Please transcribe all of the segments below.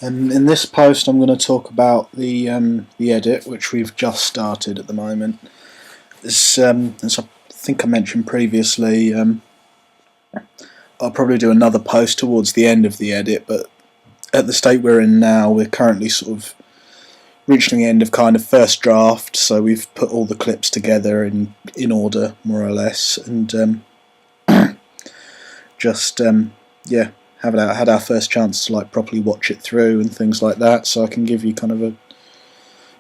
In this post, I'm going to talk about the edit, which we've just started at the moment. As I think I mentioned previously, I'll probably do another post towards the end of the edit, but at the state we're in now, we're currently sort of reaching the end of kind of first draft, so we've put all the clips together in order, more or less, and just yeah, had our first chance to like properly watch it through and things like that, so I can give you kind of a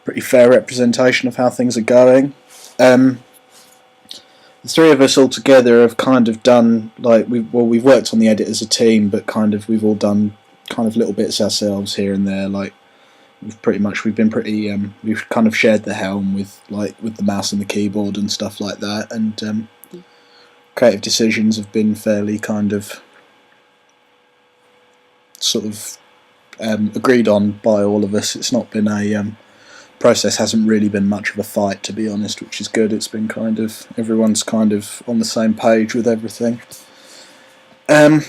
pretty fair representation of how things are going. The three of us all together have kind of done like we've worked on the edit as a team, but kind of we've all done kind of little bits ourselves here and there. Like we've kind of shared the helm with the mouse and the keyboard and stuff like that, and creative decisions have been fairly kind of sort of agreed on by all of us. It's not been a process hasn't really been much of a fight, to be honest, which is good. It's been kind of everyone's kind of on the same page with everything. In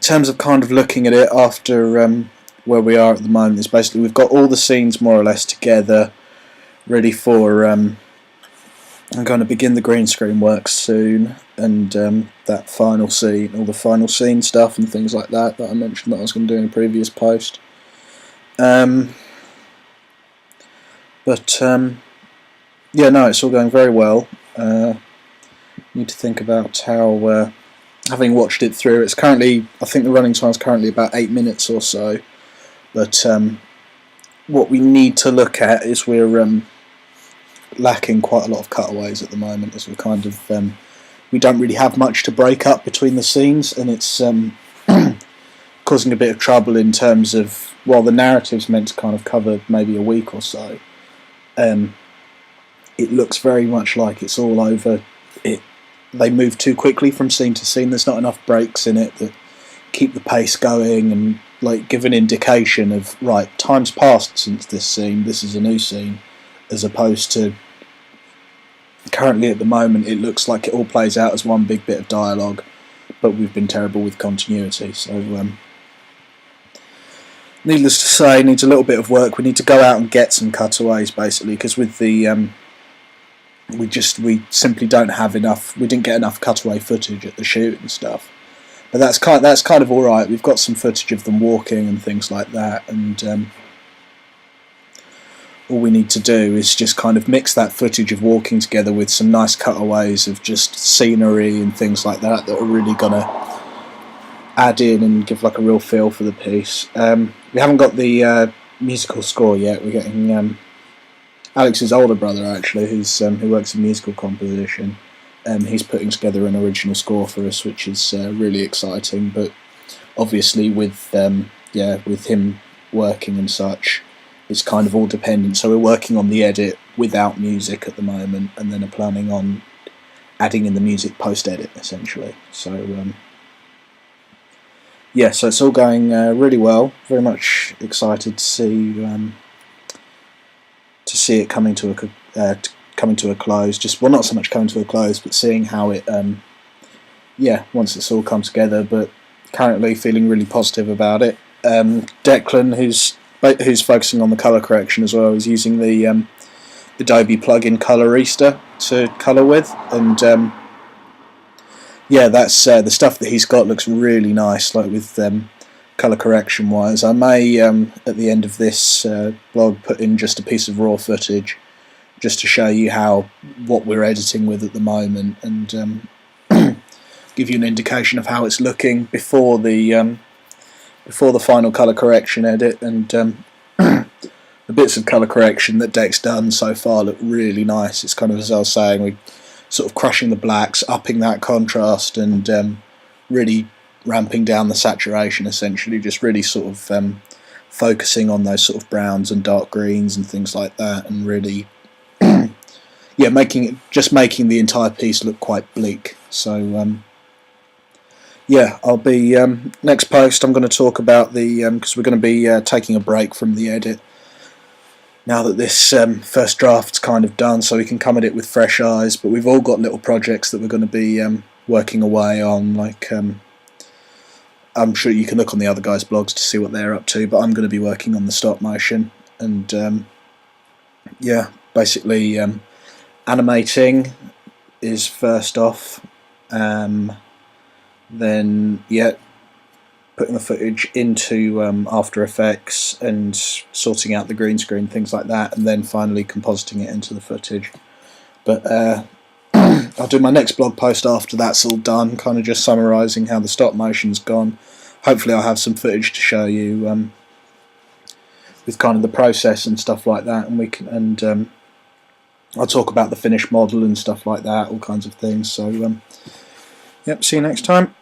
terms of kind of looking at it after where we are at the moment, is basically we've got all the scenes more or less together, ready for. I'm going to begin the green screen work soon, and that final scene, all the final scene stuff and things like that I mentioned that I was going to do in a previous post. Yeah, no, it's all going very well. Need to think about how, having watched it through, it's currently, I think the running time is currently about 8 minutes or so, but what we need to look at is we're lacking quite a lot of cutaways at the moment, as we're kind of we don't really have much to break up between the scenes, and it's causing a bit of trouble in terms of, while the narrative's meant to kind of cover maybe a week or so, it looks very much like it's all over. They move too quickly from scene to scene. There's not enough breaks in it that keep the pace going and like give an indication of, right, time's passed since this scene, this is a new scene, as opposed to currently at the moment it looks like it all plays out as one big bit of dialogue, but we've been terrible with continuity, so needless to say, needs a little bit of work. We need to go out and get some cutaways, basically, because with the we simply don't have enough. We didn't get enough cutaway footage at the shoot and stuff, but that's kind of all right. We've got some footage of them walking and things like that, and all we need to do is just kind of mix that footage of walking together with some nice cutaways of just scenery and things like that are really gonna add in and give like a real feel for the piece. We haven't got the musical score yet. We're getting Alex's older brother, actually, who works in musical composition. He's putting together an original score for us, which is really exciting. But obviously, with him working and such, it's kind of all dependent. So we're working on the edit without music at the moment, and then are planning on adding in the music post-edit, essentially. So yeah, so it's all going really well. Very much excited to see it coming to a close. Just, well, not so much coming to a close, but seeing how it once it's all come together. But currently feeling really positive about it. Declan, who's focusing on the colour correction as well, is using the Adobe plugin Colorista to colour with, and yeah, that's the stuff that he's got looks really nice, like with colour correction wise. I may at the end of this blog put in just a piece of raw footage just to show you what we're editing with at the moment, and give you an indication of how it's looking before the final colour correction edit, and the bits of colour correction that Deck's done so far look really nice. It's kind of, as I was saying, we're sort of crushing the blacks, upping that contrast, and really ramping down the saturation, essentially, just really sort of focusing on those sort of browns and dark greens and things like that, and really yeah, making the entire piece look quite bleak. So yeah, I'll be next post I'm going to talk about the because we're going to be taking a break from the edit now that this first draft's kind of done, so we can come at it with fresh eyes. But we've all got little projects that we're going to be working away on, like I'm sure you can look on the other guys' blogs to see what they're up to, but I'm going to be working on the stop motion, and yeah, basically animating is first off, then yeah, putting the footage into After Effects and sorting out the green screen, things like that, and then finally compositing it into the footage. But I'll do my next blog post after that's all done, kind of just summarising how the stop motion's gone. Hopefully I'll have some footage to show you with kind of the process and stuff like that, and we can I'll talk about the finished model and stuff like that, all kinds of things. So yep, see you next time.